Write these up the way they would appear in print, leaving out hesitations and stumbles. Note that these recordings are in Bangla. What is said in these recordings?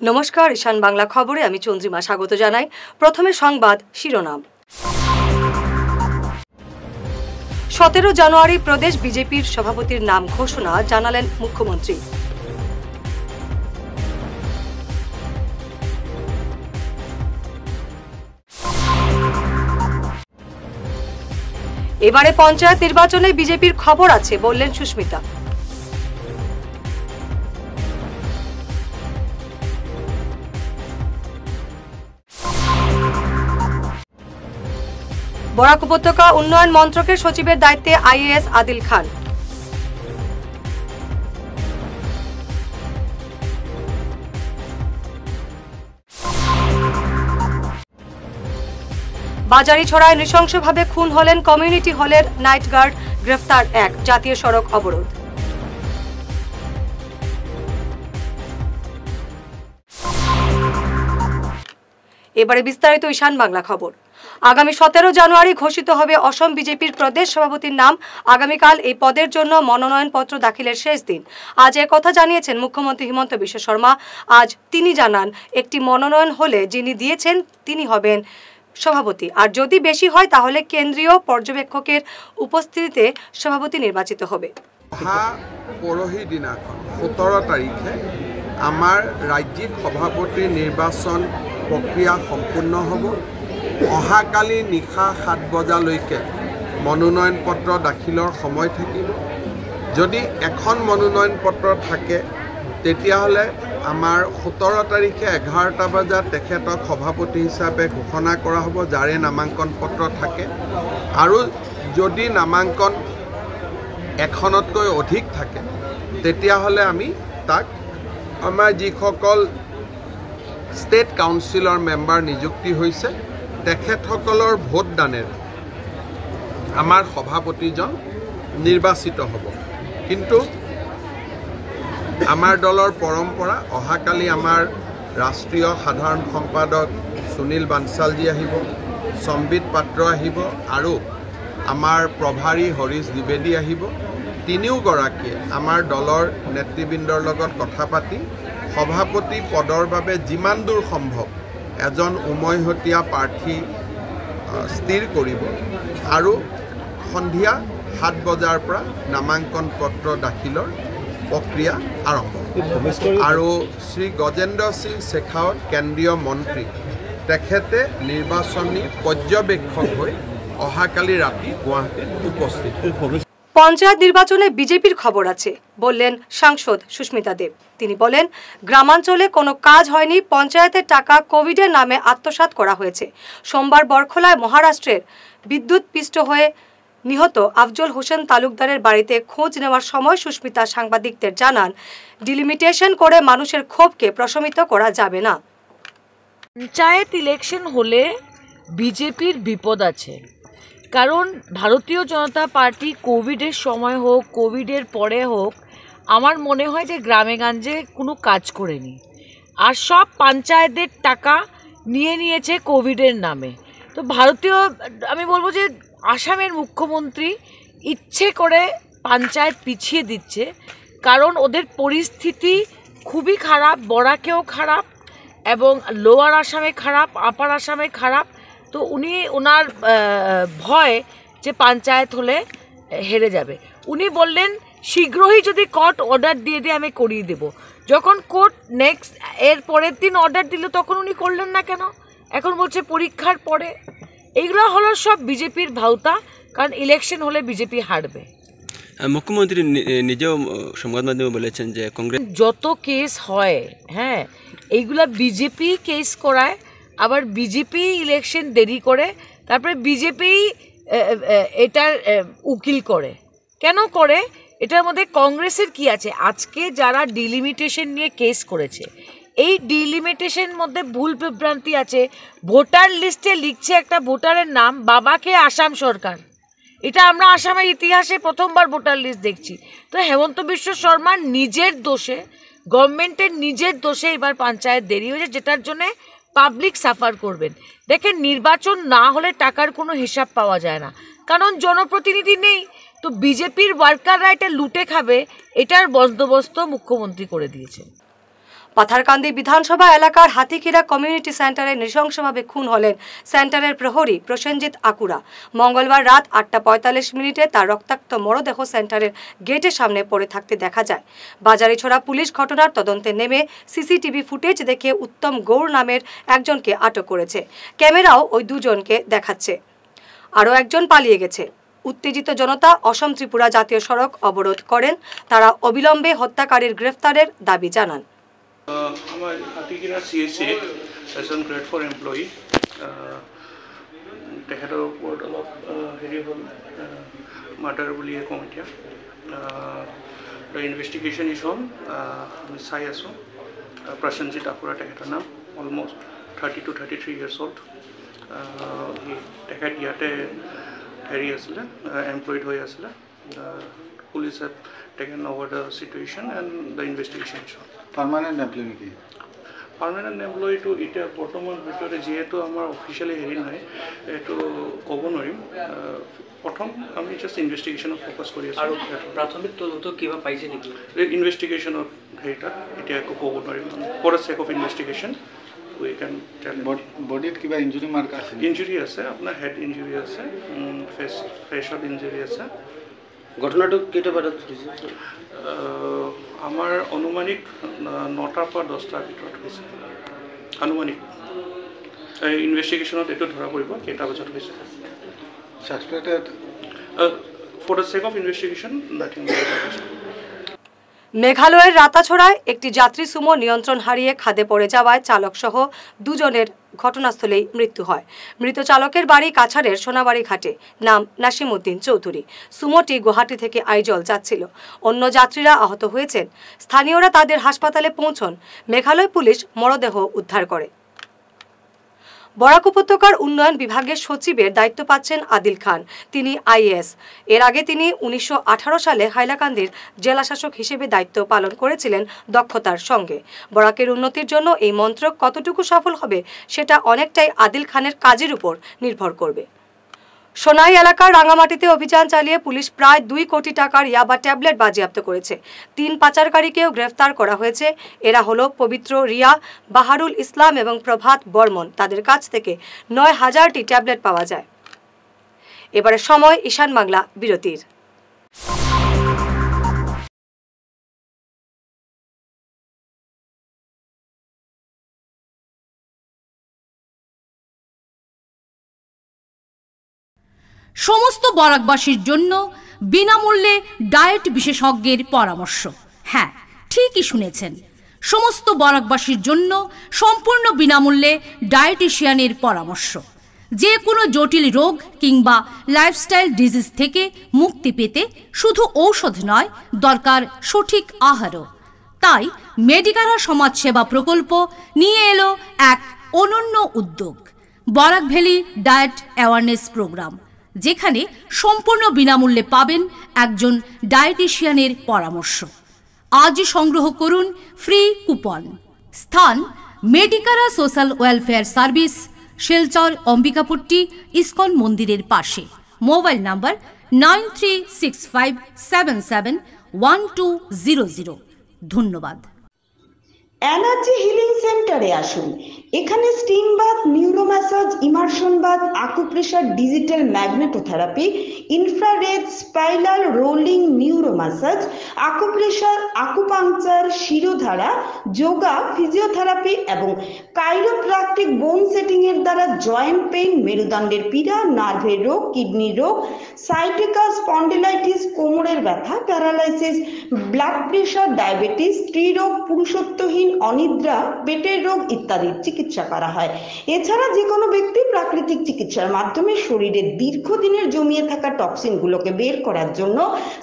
নমস্কার, ঈশান বাংলা খবরে আমি চন্দ্রিমা স্বাগত জানাই। প্রথমে সংবাদ শিরোনাম। 17 জানুয়ারি প্রদেশ বিজেপির সভাপতির নাম ঘোষণা জানালেন মুখ্যমন্ত্রী। এবারে পঞ্চায়েত নির্বাচনে বিজেপির খবর আছে বললেন সুস্মিতা। বরাক উপত্যকা উন্নয়ন মন্ত্রকের সচিবের দায়িত্বে আইএএস আদিল খান। বাজারিছড়ায় নৃশংসভাবে খুন হলেন কমিউনিটি হলের নাইট গার্ড, গ্রেফতার এক, জাতীয় সড়ক অবরোধ। এবারে বিস্তারিত ঈশান বাংলা খবর। আগামী 17 জানুয়ারি ঘোষিত হবে অসম বিজেপির প্রদেশ সভাপতির নাম। আগামীকাল এই পদের জন্য মনোনয়নপত্র দাখিলের শেষ দিন। আজ কথা জানিয়েছেন মুখ্যমন্ত্রী হিমন্ত বিশ্ব শর্মা। আজ তিনি জানান, একটি মনোনয়ন হলে যিনি দিয়েছেন তিনি হবেন সভাপতি, আর যদি বেশি হয় তাহলে কেন্দ্রীয় পর্যবেক্ষকের উপস্থিতিতে সভাপতি নির্বাচিত হবে। পরহি দিনাখন 17 তারিখে আমার রাজ্যিক সভাপতি নির্বাচন প্ৰক্ৰিয়া সম্পূৰ্ণ হ'ব। অহাকালি নিশা 7 বজালৈকে মনোনয়ন পত্ৰ দাখিলৰ সময় থাকিব। যদি এখন মনোনয়ন পত্ৰ থাকে তেতিয়াহ'লে আমাৰ 17 তাৰিখে 11টা বজাত তেখেতক সভাপতি হিচাপে ঘোষণা কৰা হ'ব, যাৰে নামাঙ্কন পত্ৰ থাকে। আৰু যদি নামাঙ্কন এখনতকৈ অধিক থাকে তেতিয়াহ'লে আমি তাক আমাৰ যিসকল ষ্টেট কাউন্সিলৰ মেম্বাৰ নিযুক্তি হৈছে তেখেতসকলৰ ভোটদানেৰে আমাৰ সভাপতিজন নিৰ্বাচিত হ'ব। কিন্তু আমাৰ দলৰ পৰম্পৰা, অহাকালি আমাৰ ৰাষ্ট্ৰীয় সাধাৰণ সম্পাদক সুনীল বানচালজী আহিব, সম্বিত পাত্ৰ আহিব আৰু আমাৰ প্ৰভাৰী হৰিশ দ্বিবেদী আহিব। তিনিওগৰাকীয়ে আমাৰ দলৰ নেতৃবৃন্দৰ লগত কথা পাতি সভাপতি পদৰ বাবে যিমান দূৰ সম্ভৱ এজন উমৈহতীয়া প্ৰাৰ্থী স্থিৰ কৰিব আৰু সন্ধিয়া 7 বজাৰ পৰা নামাঙ্কন পত্ৰ দাখিলৰ প্ৰক্ৰিয়া আৰম্ভ হ'ব। আৰু শ্ৰী গজেন্দ্ৰ সিং শেখাৱত কেন্দ্ৰীয় মন্ত্ৰী, তেখেতে নিৰ্বাচনী পৰ্যবেক্ষক হৈ অহাকালি রাতে গুয়াহাটিত উপস্থিত। পঞ্চায়েত নির্বাচনে বিজেপির খবর আছে বললেন সাংসদ সুস্মিতা দেব। তিনি বলেন, গ্রামাঞ্চলে কোনো কাজ হয়নি, পঞ্চায়েতের টাকা কোভিডের নামে আত্মসাৎ করা হয়েছে। সোমবার বরখলায় মহারাষ্ট্রের বিদ্যুৎ পিষ্ট হয়ে নিহত আফজল হোসেন তালুকদারের বাড়িতে খোঁজ নেওয়ার সময় সুস্মিতা সাংবাদিকদের জানান, ডিলিমিটেশন করে মানুষের ক্ষোভকে প্রশমিত করা যাবে না। পঞ্চায়েত ইলেকশন হলে বিজেপির বিপদ আছে, কারণ ভারতীয় জনতা পার্টি কোভিডের সময় হোক, কোভিডের পরে হোক, আমার মনে হয় যে গ্রামে গঞ্জে কোনো কাজ করেনি, আর সব পঞ্চায়েতের টাকা নিয়ে নিয়েছে কোভিডের নামে। তো আমি বলবো যে আসামের মুখ্যমন্ত্রী ইচ্ছে করে পঞ্চায়েত পিছিয়ে দিচ্ছে, কারণ ওদের পরিস্থিতি খুবই খারাপ, বরাকেও খারাপ এবং লোয়ার আসামে খারাপ, আপার আসামে খারাপ। তো ওনার ভয় যে পঞ্চায়েত হলে হেরে যাবে। উনি বললেন শীঘ্রই যদি কোর্ট অর্ডার দিয়ে আমি করিয়ে দেব। যখন কোর্ট নেক্সট এর পরের দিন অর্ডার দিল তখন উনি করলেন না কেন? এখন বলছে পরীক্ষার পরে। এইগুলো হলো সব বিজেপির ভাওতা, কারণ ইলেকশন হলে বিজেপি হারবে। মুখ্যমন্ত্রী নিজেও সংবাদ মাধ্যমে বলেছেন যে কংগ্রেস যত কেস হয়, হ্যাঁ, এইগুলা বিজেপি কেস করায়, আবার বিজেপি ইলেকশন দেরি করে, তারপরে বিজেপি এটার উকিল করে। কেন করে? এটার মধ্যে কংগ্রেসের কি আছে? আজকে যারা ডিলিমিটেশন নিয়ে কেস করেছে, এই ডিলিমিটেশন মধ্যে ভুল বিভ্রান্তি আছে। ভোটার লিস্টে লিখছে একটা ভোটারের নাম, বাবাকে আসাম সরকার। এটা আমরা আসামের ইতিহাসে প্রথমবার ভোটার লিস্ট দেখছি। তো হেমন্ত বিশ্ব শর্মার নিজের দোষে, গভর্নমেন্টের নিজের দোষে এবার পঞ্চায়েত দেরি হয়েছে, যেটার জন্যে পাবলিক সাফার করবেন। দেখেন, নির্বাচন না হলে টাকার কোনো হিসাব পাওয়া যায় না, কারণ জনপ্রতিনিধি নেই। তো বিজেপির ওয়ার্কাররা এটা লুটে খাবে, এটার বন্দোবস্ত মুখ্যমন্ত্রী করে দিয়েছেন। পাথারকান্দি বিধানসভা এলাকার হাতিখিরা কমিউনিটি সেন্টারে নৃশংসভাবে খুন হলেন সেন্টারের প্রহরী প্রসেনজিৎ আকুরা। মঙ্গলবার রাত 8:45 তার রক্তাক্ত মরদেহ সেন্টারের গেটের সামনে পড়ে থাকতে দেখা যায়। বাজারিছড়া পুলিশ ঘটনার তদন্তে নেমে সিসিটিভি ফুটেজ দেখে উত্তম গৌর নামের একজনকে আটক করেছে। ক্যামেরাও ওই দুজনকে দেখাচ্ছে। আরও একজন পালিয়ে গেছে। উত্তেজিত জনতা অসম ত্রিপুরা জাতীয় সড়ক অবরোধ করেন। তারা অবিলম্বে হত্যাকারীর গ্রেফতারের দাবি জানান। আমার হাতিখিৰা CSA এজন গ্ৰেড 4 এমপ্লয়ি তেখেতৰ ওপৰত অলপ হেৰি হ'ল মাৰ্ডাৰ বুলিয়ে কওঁ এতিয়া। ইনভেষ্টিগেশ্যন ইজ অন, আমি চাই আছোঁ। প্ৰসেনজিৎ আকুৰা তেখেতৰ নাম, অলমষ্ট 30 to 33 years old। তেখেত ইয়াতে হেৰি আছিলে, এমপ্লয়ড হৈ আছিলে। Police have taken over the situation and the investigation is on। Permanent employee নেকি? পার্মানেন্ট এমপ্লয়িটো এতিয়া বৰ্তমান ভিতৰতে যিহেতু আমাৰ অফিচিয়েলি হেৰি নাই, এইটো ক'ব নোৱাৰিম। প্ৰথম আমি জাষ্ট ইনভেষ্টিগেশ্যনত ফ'কাছ কৰি আছোঁ। আৰু প্ৰাথমিক তদন্ত কিবা পাইছে নেকি? ইনভেষ্টিগেশ্যনৰ হেৰিটা এতিয়া একো ক'ব নোৱাৰিম। For the check of investigation we can tell. বডিত কিবা ইঞ্জুৰি মাৰ্ক আছে? ইঞ্জুৰি আছে, আপোনাৰ হেড ইঞ্জুৰি আছে, ফেচত ইঞ্জুৰি আছে। ঘটনাটো কেইটা বজাত হৈছে? আমাৰ অনুমানিক 9টাৰ পৰা 10টাৰ ভিতৰত হৈছে। আনুমানিক ইনভেষ্টিগেশ্যনত এইটো ধৰা পৰিব কেইটা বজাত হৈছে। Suspected for the check of investigation nothing. মেঘালয়ের রাতাছড়ায় একটি যাত্রী সুমো নিয়ন্ত্রণ হারিয়ে খাদে পড়ে যাওয়ায় চালক সহ দুজনের ঘটনাস্থলেই মৃত্যু হয়। মৃত চালকের বাড়ি কাছাড়ের সোনাবাড়ি ঘাটে। নাম নাসিমউদ্দিন চৌধুরী। সুমোটি গুয়াহাটি থেকে আইজল যাচ্ছিল। অন্য যাত্রীরা আহত হয়েছেন। স্থানীয়রা তাদের হাসপাতালে পৌঁছন। মেঘালয় পুলিশ মরদেহ উদ্ধার করে। বরাক উপত্যকার উন্নয়ন বিভাগের সচিবের দায়িত্ব পাচ্ছেন আদিল খান। তিনি IAS। এর আগে তিনি 1918 সালে হাইলাকান্দির জেলাশাসক হিসেবে দায়িত্ব পালন করেছিলেন দক্ষতার সঙ্গে। বরাকের উন্নতির জন্য এই মন্ত্রক কতটুকু সফল হবে সেটা অনেকটাই আদিল খানের কাজের উপর নির্ভর করবে। সোনাই এলাকার রাঙামাটিতে অভিযান চালিয়ে পুলিশ প্রায় 2 কোটি টাকার ইয়াবা ট্যাবলেট বাজেয়াপ্ত করেছে। 3 পাচারকারীকেও গ্রেফতার করা হয়েছে। এরা হলো পবিত্র রিয়া, বাহারুল ইসলাম এবং প্রভাত বর্মন। তাদের কাছ থেকে 9000টি ট্যাবলেট পাওয়া যায়। এবারে সময় ঈশান বাংলা বিরতির। সমস্ত বরাকবাসীর জন্য বিনামূল্যে ডায়েট বিশেষজ্ঞের পরামর্শ। হ্যাঁ, ঠিকই শুনেছেন, সমস্ত বরাকবাসীর জন্য সম্পূর্ণ বিনামূল্যে ডায়েটিশিয়ানের পরামর্শ। যে কোনো জটিল রোগ কিংবা লাইফস্টাইল ডিজিজ থেকে মুক্তি পেতে শুধু ঔষধ নয়, দরকার সঠিক আহারও। তাই মেডিকারা সমাজসেবা প্রকল্প নিয়ে এলো এক অনন্য উদ্যোগ, Barak valley diet awareness programme, যেখানে সম্পূর্ণ বিনামূল্যে পাবেন একজন ডায়েটিশিয়ানের পরামর্শ। আজ সংগ্রহ করুন ফ্রি কুপন। স্থান মেডিকারা social welfare service, Silchar Ambikapatti ISKCON মন্দিরের পাশে। Mobile number 9365771200। ধন্যবাদ। এনার্জি হিলিং সেন্টারে আসুন। এখানে steam bath, neuro massage, immersion bath, acupressure, digital magnetotherapy, infrared, spiral rolling neuro massage, acupressure, acupuncture, Shirodhara, yoga, physiotherapy এবং কাইরোপ্র্যাকটিক বোন সেটিং এর দ্বারা জয়েন্ট পেইন, মেরুদণ্ডের পীড়া, নার্ভের রোগ, কিডনির রোগ, সাইটিকা, স্পন্ডিলাইটিস, কোমরের ব্যথা, প্যারালাইসিস, ব্লাড প্রেশার, ডায়াবেটিস, স্ত্রীরোগ, পুরুষত্বহীন, অনিদ্রা, পেটের রোগ ইত্যাদির চিকিৎসা করা হয়। এছাড়া যে কোনো ব্যক্তি প্রাকৃতিক চিকিৎসার মাধ্যমে শরীরের দীর্ঘদিনের জমিয়ে থাকা টক্সিনগুলোকে বের করার জন্য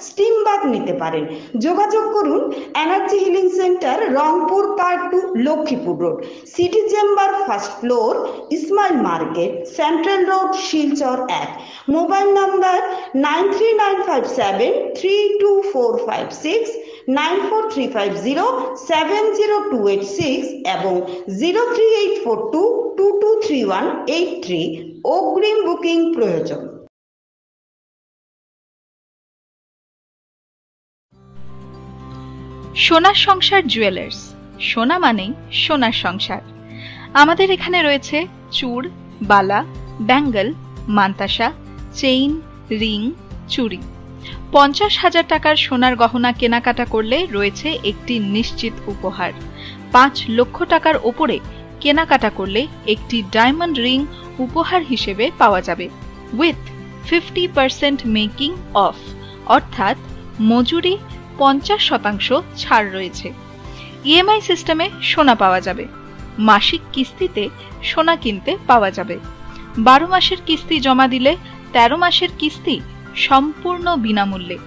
স্টিম বাথ নিতে পারেন। যোগাযোগ করুন energy healing centre, Rangpur part 2, Lakshmipur road, city chamber, first floor, Ismail market, central road, Silchar 1। Mobile number 9395732456, 9435070286 এবং 03842223183। অগ্রিম বুকিং প্রয়োজন। সোনার সংসার জুয়েলার্স, সোনা মানেই সোনার সংসার। আমাদের এখানে রয়েছে চূড়, বালা, ব্যাঙ্গল, মান্তাসা, চেইন, রিং, চুড়ি। 50,000 টাকার সোনার গহনা কেনাকাটা করলে রয়েছে একটি নিশ্চিত উপহার। 5 লক্ষ টাকার ওপরে কেনাকাটা করলে একটি ডায়মন্ড রিং উপহার হিসেবে পাওয়া যাবে উইথ 50% মেকিং অফ, অর্থাৎ মজুরি 50% ছাড় রয়েছে। ইএমআই সিস্টেমে সোনা পাওয়া যাবে। মাসিক কিস্তিতে সোনা কিনতে পাওয়া যাবে। 12 মাসের কিস্তি জমা দিলে 13 মাসের কিস্তি সম্পূর্ণ বিনামূল্যে।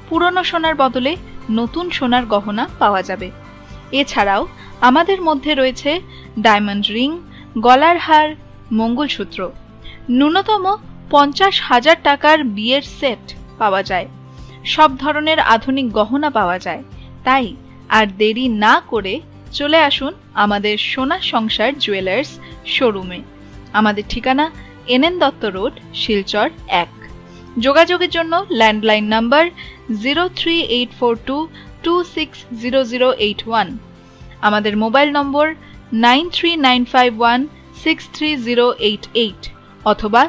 পুরনো সোনার বদলে নতুন সোনার গহনা পাওয়া যাবে। এছাড়াও আমাদের মধ্যে রয়েছে ডায়মন্ড রিং, গলার হার, মঙ্গলসূত্র। ন্যূনতম 50,000 টাকার বিয়ের সেট পাওয়া যায়। সব ধরনের আধুনিক গহনা পাওয়া যায়। তাই আর দেরি না করে চলে আসুন আমাদের সোনা সংসার জুয়েলার্স শোরুমে। আমাদের ঠিকানা NN দত্ত রোড, শিলচর 1। যোগাযোগের জন্য ল্যান্ডলাইন নাম্বার 03842260081, আমাদের মোবাইল নম্বর 9395163088 অথবা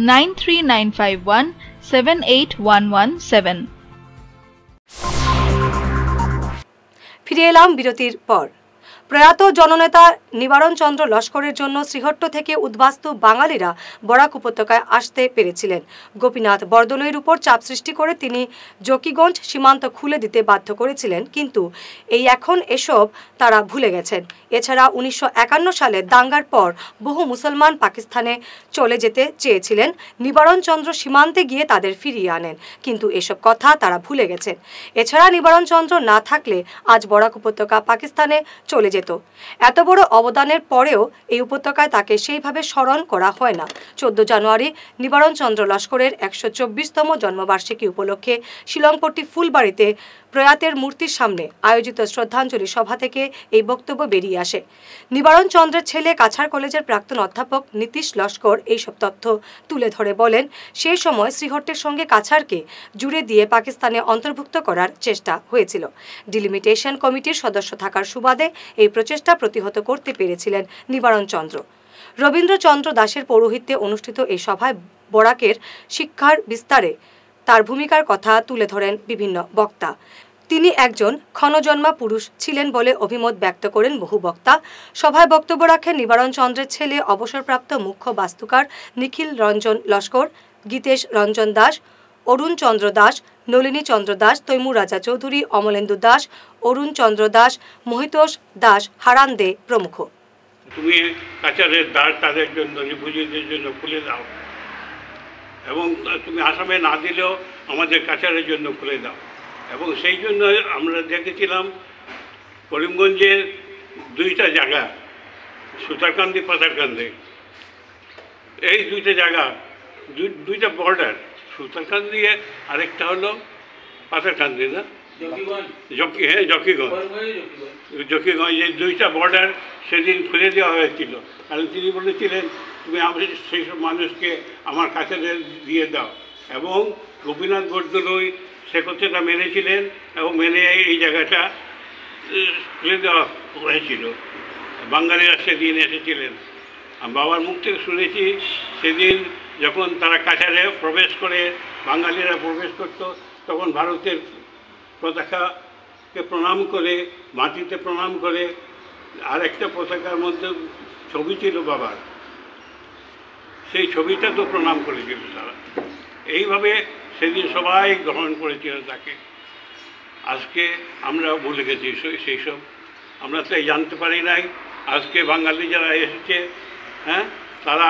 9395178117। ফিরে এলাম বিরতির পর। প্রয়াত জননেতা নিবারণ চন্দ্র লস্করের জন্য শ্রীহট্ট থেকে উদ্বাস্তু বাঙালিরা বরাক উপত্যকায় আসতে পেরেছিলেন। গোপীনাথ বরদলৈর উপর চাপ সৃষ্টি করে তিনি জকিগঞ্জ সীমান্ত খুলে দিতে বাধ্য করেছিলেন, কিন্তু এখন এসব তারা ভুলে গেছেন। এছাড়া 1951 সালে দাঙ্গার পর বহু মুসলমান পাকিস্তানে চলে যেতে চেয়েছিলেন। নিবারণ চন্দ্র সীমান্তে গিয়ে তাদের ফিরিয়ে আনেন, কিন্তু এসব কথা তারা ভুলে গেছেন। এছাড়া নিবারণ চন্দ্র না থাকলে আজ বরাক উপত্যকা পাকিস্তানে চলে যেত। এত বড় অবদানের পরেও এই উপত্যকায় তাকে সেইভাবে স্মরণ করা হয় না। 14 জানুয়ারি নিবারণ চন্দ্র লস্করের 124তম জন্মবার্ষিকী উপলক্ষে শিলংপট্টি ফুলবাড়িতে প্রয়াতের মূর্তির সামনে আয়োজিত শ্রদ্ধাঞ্জলি সভা থেকে এই বক্তব্য বেরিয়ে আসে। নিবারণ চন্দ্রের ছেলে কাছাড় কলেজের প্রাক্তন অধ্যাপক নীতিশ লস্কর এইসব তথ্য তুলে ধরে বলেন, সেই সময় শ্রীহট্টের সঙ্গে কাছাড়কে জুড়ে দিয়ে পাকিস্তানে অন্তর্ভুক্ত করার চেষ্টা হয়েছিল। ডিলিমিটেশন কমিটির সদস্য থাকার সুবাদে এই প্রচেষ্টা প্রতিহত করতে পেরেছিলেন নিবারণ চন্দ্র। রবীন্দ্রচন্দ্র দাসের পৌরোহিত্যে অনুষ্ঠিত এই সভায় বরাকের শিক্ষার বিস্তারে তার ভূমিকার কথা তুলে ধরেন বিভিন্ন বক্তা। তিনি একজন ক্ষণজন্মা পুরুষ ছিলেন বলে অভিমত ব্যক্ত করেন বহু বক্তা। সভায় বক্তব্য রাখেন নিবারণ চন্দ্রের ছেলে অবসরপ্রাপ্ত মুখ্য বাস্তুকার নিখিল রঞ্জন লস্কর, গীতেশ রঞ্জন দাস, অরুণ চন্দ্র দাস, নলিনী চন্দ্র দাস, তৈমুর রাজা চৌধুরী, অমলেন্দু দাস, অরুণ চন্দ্র দাস, মহিতোষ দাস, হারান দে প্রমুখ। তুমি কাছাড়ের দ্বার তাদের জন্য, রিফিউজিদের জন্য খুলে দাও, এবং তুমি আসামে না দিলেও আমাদের কাছাড়ের জন্য খুলে দাও। এবং সেই জন্য আমরা দেখেছিলাম করিমগঞ্জের 2টা জায়গা, সুতারকান্দি, পাতারকান্দি, এই 2টা জায়গা, 2টা বর্ডার, সুতারকান্দি আরেকটা হলো পাতারকান্দি, না জকিগঞ্জ, এই 2টা বর্ডার সেদিন খুলে দেওয়া হয়েছিল। কারণ তিনি বলেছিলেন তুমি আমি সেই সব মানুষকে আমার কাছে দিয়ে দাও, এবং গোপীনাথ বরদলৈ সে কথাটা মেনেছিলেন এবং মেনে এই জায়গাটা খুলে দেওয়া হয়েছিল। বাঙালিরা সেদিন এসেছিলেন। আমি বাবার মুখ থেকে শুনেছি সেদিন যখন তারা কাছাড়ে প্রবেশ করে, বাঙালিরা প্রবেশ করত, তখন ভারতের পতাকাকে প্রণাম করে, মাটিতে প্রণাম করে, আর একটা পতাকার মধ্যে ছবি ছিল বাবার, সেই ছবিটা তো প্রণাম করেছিল তারা। এইভাবে সেদিন সবাই গ্রহণ করেছিল তাকে। আজকে আমরা ভুলে গেছি সেই সব, আমরা তাই জানতে পারি নাই। আজকে বাঙালি যারা এসেছে, তারা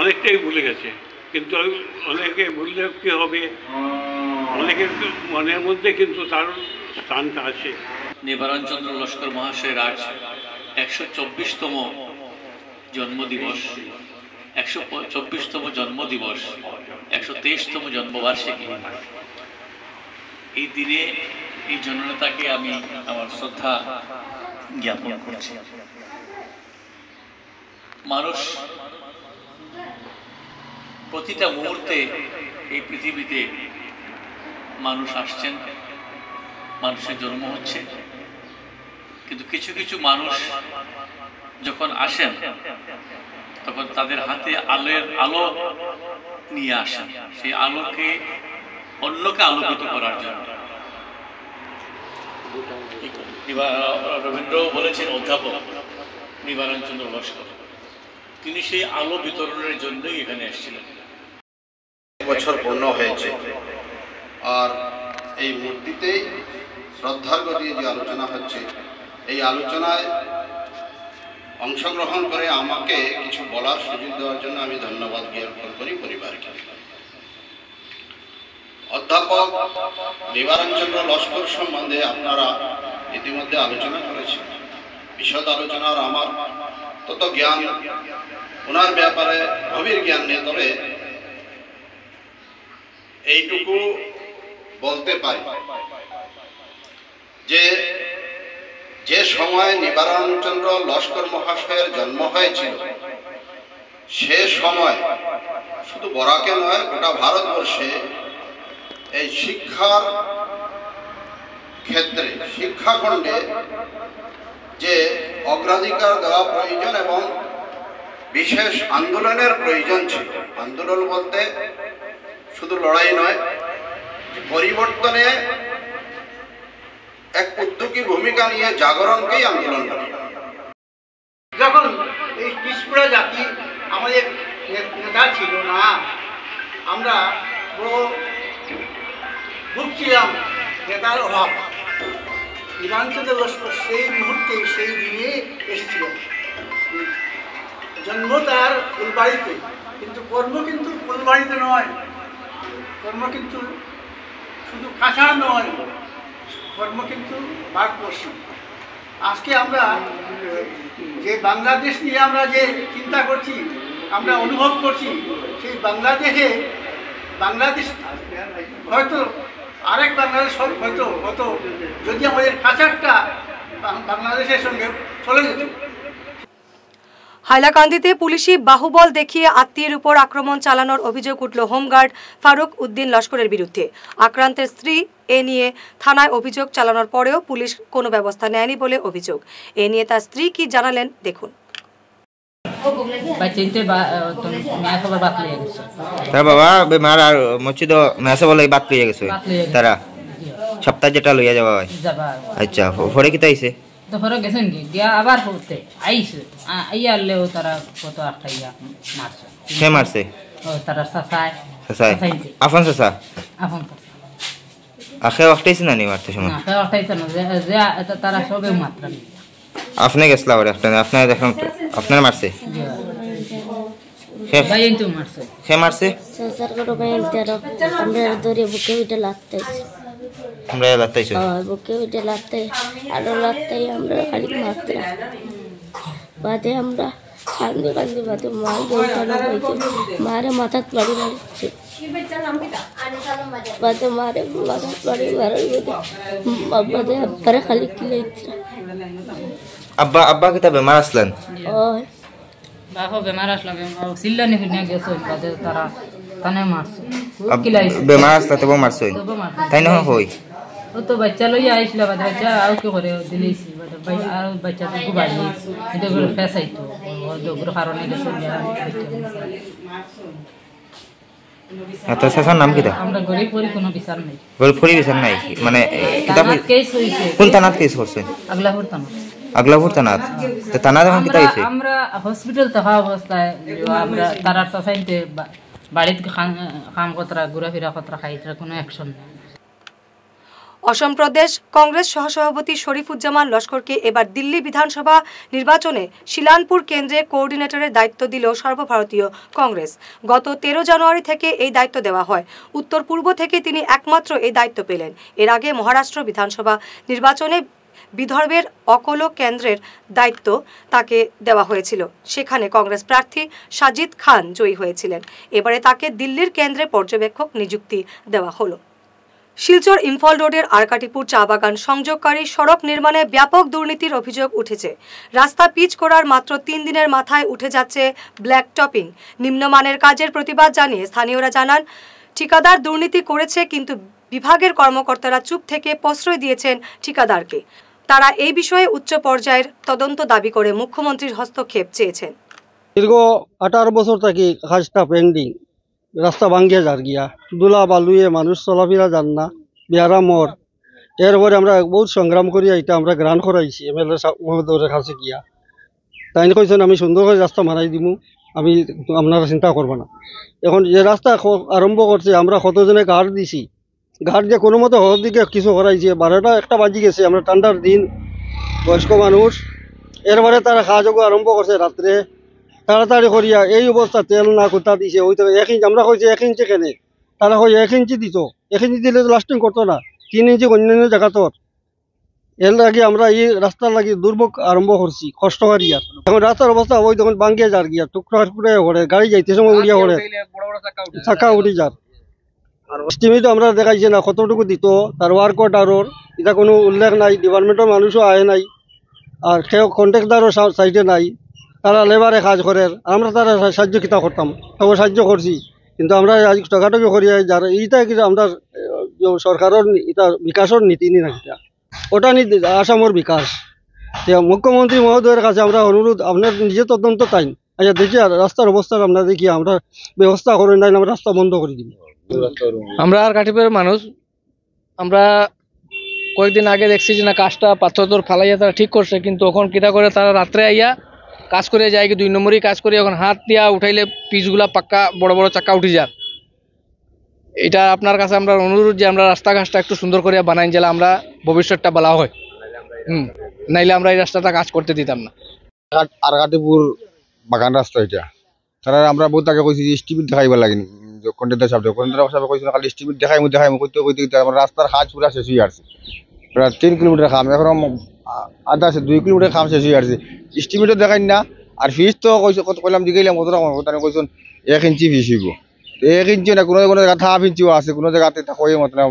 অনেকটাই ভুলে গেছে, কিন্তু অনেকে ভুললে কী হবে, অনেকের মনের মধ্যে কিন্তু তার স্থানটা আছে। নিবারণ চন্দ্র লস্কর মহাশয়ের আজ 124তম জন্মদিবস, 124তম জন্মদিবস, 123তম জন্মবার্ষিকী। এই দিনে এই জননেতাকে আমি আমার শ্রদ্ধা জ্ঞাপন করছি। মানুষ প্রতিটা মুহূর্তে এই পৃথিবীতে মানুষ আসছেন, মানুষের জন্ম হচ্ছে, কিন্তু কিছু কিছু মানুষ যখন আসেন তখন তাদের হাতে আলো নিয়ে আসেন, সেই আলোকে অন্যকে আলোকিত করার জন্য। রবীন্দ্র বলেছেন অধ্যাপক নিবারণ চন্দ্র লস্কর, তিনি সেই আলো বিতরণের জন্যই এখানে এসেছিলেন। বছর পূর্ণ হয়েছে, আর এই মূর্তিতেই শ্রদ্ধার্ঘ দিয়ে যে আলোচনা হচ্ছে, এই আলোচনায় অংশগ্রহণ করে আমাকে কিছু বলার সুযোগ দেওয়ার জন্য আমি ধন্যবাদ জ্ঞাপন করি পরিবারকে। অধ্যাপক নিবারণ চন্দ্র লস্কর সম্বন্ধে আপনারা ইতিমধ্যে আলোচনা করেছেন, বিশদ আলোচনার আমার তত জ্ঞান, ওনার ব্যাপারে গভীর জ্ঞান নেই, তবে এইটুকু বলতে পারি যে যে সময় নিবারণ চন্দ্র লস্কর মহাশয়ের জন্ম হয়েছিল, সে সময় শুধু বরাকে নয়, গোটা ভারতবর্ষে এই শিক্ষার ক্ষেত্রে, শিক্ষাখণ্ডে যে অগ্রাধিকার দেওয়া প্রয়োজন এবং বিশেষ আন্দোলনের প্রয়োজন ছিল। আন্দোলন বলতে শুধু লড়াই নয়, পরিবর্তনে এক উদ্যোগী ভূমিকা নিয়ে জাগরণকেই আন্দোলন করে। যখন এই পিছপড়া জাতি আমাদের নেতা ছিল না, আমরা বড় ভুগছিলাম নেতার অভাব। নিবারণ চন্দ্র লস্কর সেই মুহূর্তে, সেই দিনে এসেছিলেন। জন্ম তার ফুলবাড়িতে, কিন্তু কর্ম কিন্তু ফুলবাড়িতে নয়, কর্ম কিন্তু শুধু কাঁচা নয়, কর্ম কিন্তু ভারতবর্ষ। আজকে আমরা যে বাংলাদেশ নিয়ে আমরা যে চিন্তা করছি, আমরা অনুভব করছি, সেই বাংলাদেশ হয়তো আরেক বাংলাদেশ হয়তো যদি আমাদের কাছারটা বাংলাদেশের সঙ্গে চলে যেত। হাইলাকান্দিতে পুলিশি বাহুবল দেখিয়ে আত্মীয়ের উপর আক্রমণ চালানোর অভিযোগ উঠল হোমগার্ড ফারুক উদ্দিন লস্করের বিরুদ্ধে। আক্রান্তের স্ত্রী এ নিয়ে থানায় অভিযোগ চালানোর পরেও পুলিশ কোনো ব্যবস্থা নেয়নি বলে অভিযোগ। এ নিয়ে তার স্ত্রী কি জানালেন দেখুন। তার বাবা বেমার আর মসজিদ মেসে বলে বাদ লইয়া গেছে তারা সপ্তাহ যেটা লইয়া যাওয়া হয়। আচ্ছা পরে কি তাইছে তো পরে গেছেন কি দিয়া আবার পড়তে আইছে আইয়ালেও তারা কত আটাইয়া মারছে। কে মারছে? ও তারা সাসায় আফন সাসা আফন আখে ওটাইছে না নি মারতে সময়? আখে ওটাইছে না যে তারা সবে মাত্রা আপনি গেছলা ওরে আপনার দেখুন আপনার মারছে বাইনতো মারছে। কে মারছে? সাসার করে বাইনতারো আমরা ধরে বুকে উঠে লাগতেছে। আমরা লাগতেছে বুকে উঠে লাগতে আরো লাগতে আমরা খালি মারতে বাদে আমরা কান্দে কান্দে বাদে মার গেলতানো হইছে, মারে মাথাত বাড়ি মারছে, বাদে মারে মাথাত বাড়ি মারার বাদে আব্বারে খালি কিলাইছে। আব্বা কিতা বেমার আসলেন? ওই বাবা বেমার আসলাম সিল্লানি ফিরনে গেছে, বাদে তারা তানে মারছে বেমার আসলা তবে মারছে তাই না হই ও তো বাচ্চা লইয়া আইছিল, বাদে বাচ্চা আর কি করে দিলেছি, বাদে আর বাচ্চা তো বাড়ি এটা করে ফেসাইতো ওর দোগর কারণে গেছে। তো সাসার নাম কিটা? আমরা গরিব পরি কোনো বিচার নাই, গরিব পরি বিচার নাই মানে কিতা কেস হইছে। কোন থানাত কেস করছেন? আগলাপুর থানা। আগলাপুর থানাত? তো থানা যখন কিতা হইছে? আমরা হসপিটাল থাকা অবস্থায় আমরা তারার সাসাইতে বাড়িতে কাম কতরা ঘোরাফেরা কতরা খাইতরা কোনো অ্যাকশন নাই। অসম প্রদেশ কংগ্রেস সহসভাপতি শরীফুজ্জামান লস্করকে এবার দিল্লি বিধানসভা নির্বাচনে শিলানপুর কেন্দ্রে কোঅর্ডিনেটরের দায়িত্ব দিল সর্বভারতীয় কংগ্রেস। গত 13 জানুয়ারি থেকে এই দায়িত্ব দেওয়া হয়। উত্তর পূর্ব থেকে তিনি একমাত্র এই দায়িত্ব পেলেন। এর আগে মহারাষ্ট্র বিধানসভা নির্বাচনে বিদর্ভের অকোলো কেন্দ্রের দায়িত্ব তাকে দেওয়া হয়েছিল, সেখানে কংগ্রেস প্রার্থী সাজিদ খান জয়ী হয়েছিলেন। এবারে তাকে দিল্লির কেন্দ্রে পর্যবেক্ষক নিযুক্তি দেওয়া হলো। শিলচর ইম্ফল রোডের আরকাটিপুর চা বাগান সংযোগকারী সড়ক নির্মাণে ব্যাপক দুর্নীতির অভিযোগ উঠেছে। রাস্তা পিচ করার মাত্র 3 দিনের মাথায় উঠে যাচ্ছে ব্ল্যাক টপিং। নিম্নমানের কাজের প্রতিবাদ জানিয়ে স্থানীয়রা জানান, ঠিকাদার দুর্নীতি করেছে, কিন্তু বিভাগের কর্মকর্তারা চুপ থেকে প্রশ্রয় দিয়েছেন ঠিকাদারকে। তারা এই বিষয়ে উচ্চ পর্যায়ের তদন্ত দাবি করে মুখ্যমন্ত্রীর হস্তক্ষেপ চেয়েছেন। দীর্ঘ 18 বছর থেকে কাজটা পেন্ডিং, রাস্তা ভাঙ্গিয়া যার গিয়া, দুলা বালুয়ে মানুষ চলাফেরা যান না, বেহারা মর। এরপরে আমরা বহুত সংগ্রাম করি এটা আমরা গ্রান্ট করাইছি MLA মহোদয়ের কাছে গিয়া। তাই কইছেন আমি সুন্দর করে রাস্তা মারাই দিমু, আমি আপনারা চিন্তা করবো না। এখন যে রাস্তা আরম্ভ করছে আমরা কতজনে ঘাট দিছি, ঘাট দিয়ে কোনো মতো হওয়ার দিকে কিছু করাইছে, 12টা 1টা বাজি গেছে, আমরা ঠান্ডার দিন, বয়স্ক মানুষ। এরপরে তারা কাজও আরম্ভ করছে রাত্রে তাড়াতাড়ি করিয়া, এই অবস্থা তেল না কোথা দিছে ওই তো 1 ইঞ্চি, আমরা কইছি 1 ইঞ্চি কেনে, তারা কই 1 ইঞ্চি দিত, 1 ইঞ্চি দিলে তো লাস্টিং করতো না, 3 ইঞ্চি অন্যান্য জায়গা তোর। এর লাগে আমরা এই রাস্তার লাগি দুর্ভোগ আরম্ভ করছি, কষ্ট করিয়া। এখন রাস্তার অবস্থা ওই তখন ভাঙ্গিয়া যার গিয়া, টুকরা টুকরা করে গাড়ি যাইতে সময় উড়িয়া করে চাকা উঠি যার। আর এস্টিমেট আমরা দেখাইছে না কতটুকু দিত, তার ওয়ার্ক অর্ডারর এটা কোনো উল্লেখ নাই, ডিপার্টমেন্টের মানুষও আয় নাই, আর কেউ কন্ট্রাক্টারও সাইডে নাই, তারা লেবারে কাজ করে, আমরা তারা সাহায্য কিতা করতাম, তবে সাহায্য করছি। কিন্তু আমরা আজ টাকাটুকু করিয়া যার এইটা কিন্তু আমরা সরকারের এটা বিকাশের নীতি নি না, ওটা নীতি আসামের বিকাশ। মুখ্যমন্ত্রী মহোদয়ের কাছে আমরা অনুরোধ, আপনার নিজে তদন্ত টাইম আচ্ছা দেখি আর রাস্তার অবস্থা আমরা দেখি, আমরা ব্যবস্থা করে নাই আমরা রাস্তা বন্ধ করে দিব। আমরা আর কাঠিপুরের মানুষ, আমরা কয়েকদিন আগে দেখছি যে না কাজটা পাথর ফালাইয়া তারা ঠিক করছে, কিন্তু এখন কিতা করে তারা রাত্রে আইয়া কাজ করে যায়, কি 2 নম্বরই কাজ করে, এখন হাত দিয়া উঠাইলে পিচগুলা পাক্কা বড় বড় চাক্কা উঠে যায়। এটা আপনার কাছে আমরা অনুরোধ যে আমরা রাস্তাঘাটটা একটু সুন্দর করে বানাই, গেলে আমরা ভবিষ্যৎটা বলা হয়, নাইলে আমরা এই রাস্তাটা কাজ করতে দিতাম না। আর কাটিপুর বাগান রাস্তা এটা, তারা আমরা বহুত আগে কইছি যে স্টিমিট দেখাইবার লাগে, কন্ট্রাক্টর সাহেব কইছিল খালি স্টিমিট দেখাইমু কইতে কইতে আমার রাস্তার কাজ পুরা শেষ হয়ে আসছে, প্রায় 3 কিলোমিটার কাম, এখন আধা আছে 2 কিলোমিটার কাম শেষ হয়ে আসছে, স্টিমিটও দেখাই না। আর ফিস তো কইলাম দিকেইলাম কত রকম, কইছেন 1 ইঞ্চি ফিস হইব, 1 ইঞ্চি না, কোনো জায়গা 1/2 ইঞ্চিও আছে, কোনো জায়গাতে কই মত না।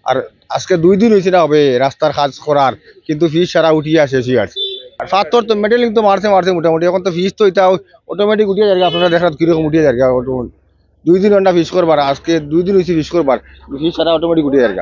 আর আজকে 2 দিন হয়েছে না হবে রাস্তার কাজ করার, কিন্তু ফিস সারা উঠিয়ে শেষ হয়ে আসছে। আর পাথর তো মেটেলিং তো মারছে মোটামুটি, এখন তো ফিস তো এটা অটোমেটিক উঠিয়ে যাবে, আপনারা দেখার কিরকম উঠিয়ে যাবে। 2 দিন ঘন্টা ফিস করবার, আজকে 2 দিন হয়েছে ফিস করবার, ফিস সারা অটোমেটিক উঠিয়ে যাবে।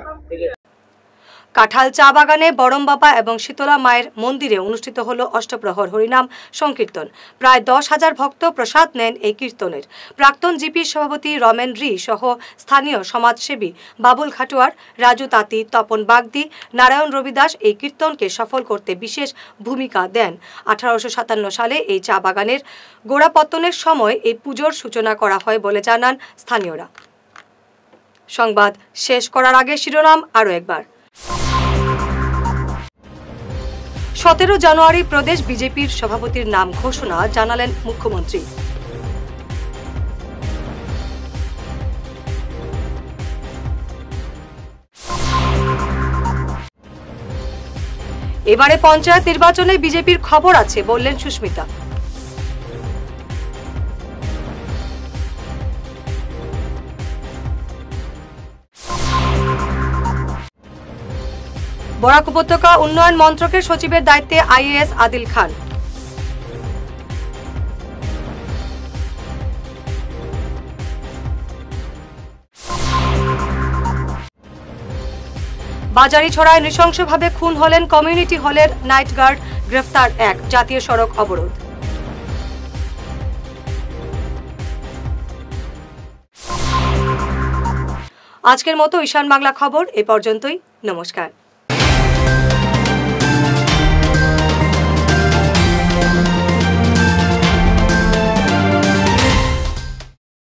কাঁঠাল চা বাগানে বড়মবাবা এবং শীতলা মায়ের মন্দিরে অনুষ্ঠিত হল অষ্টপ্রহর হরিনাম সংকীর্তন। প্রায় 10,000 ভক্ত প্রসাদ নেন এই কীর্তনের। প্রাক্তন জিপির সভাপতি রমেন রি সহ স্থানীয় সমাজসেবী বাবুল খাটুয়ার, রাজু তাঁতি, তপন বাগদি, নারায়ণ রবিদাস এই কীর্তনকে সফল করতে বিশেষ ভূমিকা দেন। 1857 সালে এই চা বাগানের গোড়াপত্তনের সময় এই পুজোর সূচনা করা হয় বলে জানান স্থানীয়রা। সংবাদ শেষ করার আগে শিরোনাম আরও একবার। 17 জানুয়ারি প্রদেশ বিজেপির সভাপতির নাম ঘোষণা জানালেন মুখ্যমন্ত্রী। এবারে পঞ্চায়েত নির্বাচনে বিজেপির খবর আছে বললেন সুস্মিতা। বরাক উপত্যকা উন্নয়ন মন্ত্রকের সচিবের দায়িত্বে IAS আদিল খান। বাজারিছড়ায় নৃশংসভাবে খুন হলেন কমিউনিটি হলের নাইট গার্ড, গ্রেফতার 1, জাতীয় সড়ক অবরোধ। আজকের মতো ঈশান বাংলা খবর এ পর্যন্তই। নমস্কার।